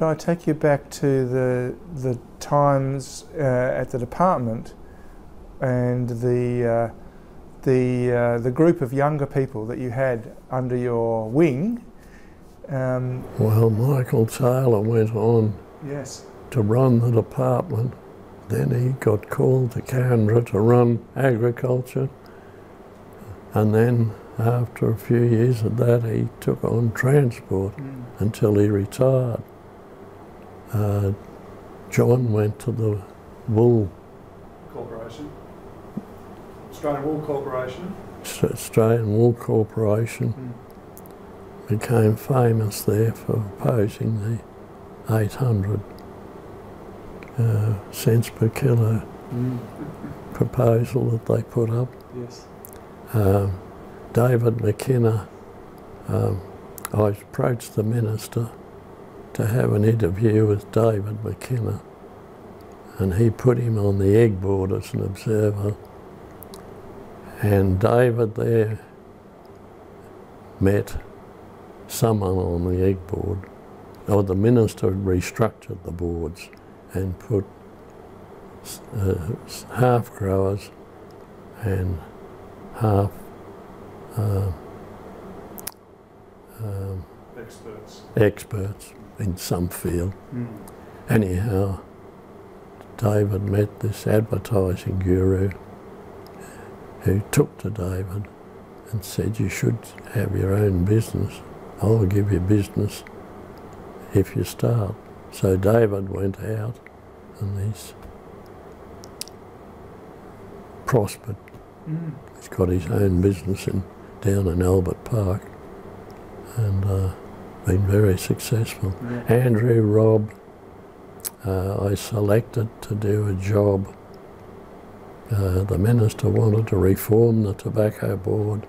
could I take you back to the times at the department and the group of younger people that you had under your wing? Well, Michael Taylor went on to run the department. Then he got called to Canberra to run agriculture. And then after a few years of that, he took on transport until he retired. John went to the Wool Corporation. Australian Wool Corporation. Australian Wool Corporation. Became famous there for opposing the 800 cents per kilo proposal that they put up. Yes. David McKenna, I approached the minister to have an interview with David McKenna, and he put him on the egg board as an observer. And David there met someone on the egg board, or the minister had restructured the boards and put half growers and half experts in some field. Anyhow, David met this advertising guru who took to David and said, you should have your own business. I'll give you business if you start. So David went out and he's prospered. He's got his own business down in Albert Park and been very successful. Andrew Robb, I selected to do a job. The minister wanted to reform the tobacco board,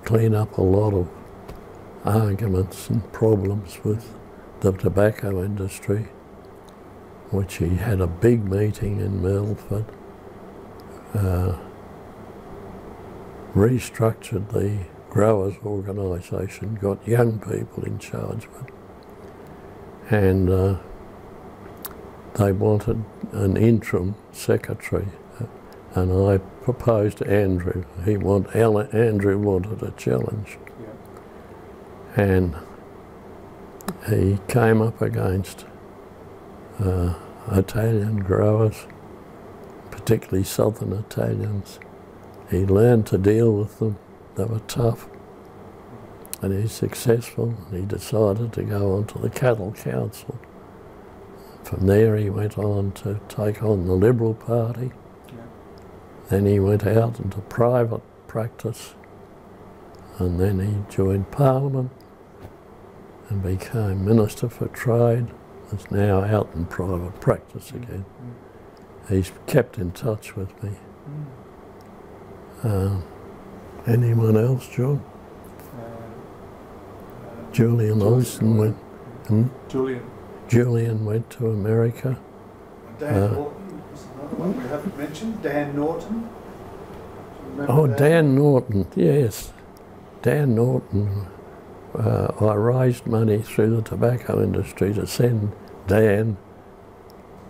clean up a lot of arguments and problems with the tobacco industry, which he had a big meeting in Melford, restructured the growers' organisation, got young people in charge of it, and they wanted an interim secretary, and I proposed to Andrew. Andrew wanted a challenge. And he came up against Italian growers, particularly southern Italians. He learned to deal with them. They were tough, and he's successful. He decided to go on to the Cattle Council. From there he went on to take on the Liberal Party. Then he went out into private practice, and then he joined Parliament and became Minister for Trade. He's now out in private practice again. He's kept in touch with me. Anyone else, John? Julian Olsen went. Julian went to America. Dan Norton was another one we haven't mentioned. Dan Norton. Oh, Dan Norton, yes. Dan Norton. I raised money through the tobacco industry to send Dan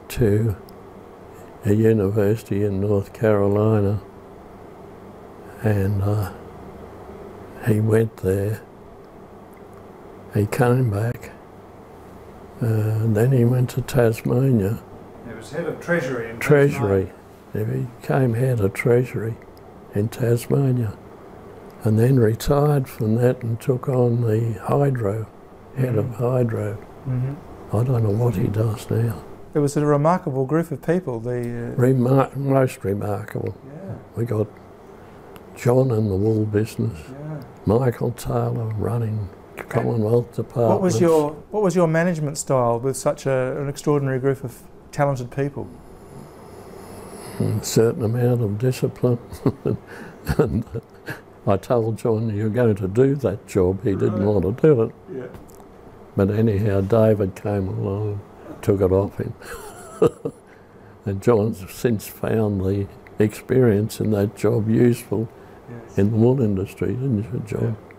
to a university in North Carolina, and he went there. He came back, and then he went to Tasmania. He was head of Treasury in Tasmania. He became head of Treasury in Tasmania, and then retired from that and took on the hydro, head of hydro. I don't know what he does now. It was a remarkable group of people. Most remarkable. Yeah. We got John in the wool business, Michael Taylor running Commonwealth departments. What was your management style with such an extraordinary group of talented people? A certain amount of discipline. And I told John, you're going to do that job. He didn't want to do it. Yeah. But anyhow, David came along, took it off him. And John's since found the experience in that job useful in the wool industry, didn't you, John? Yeah.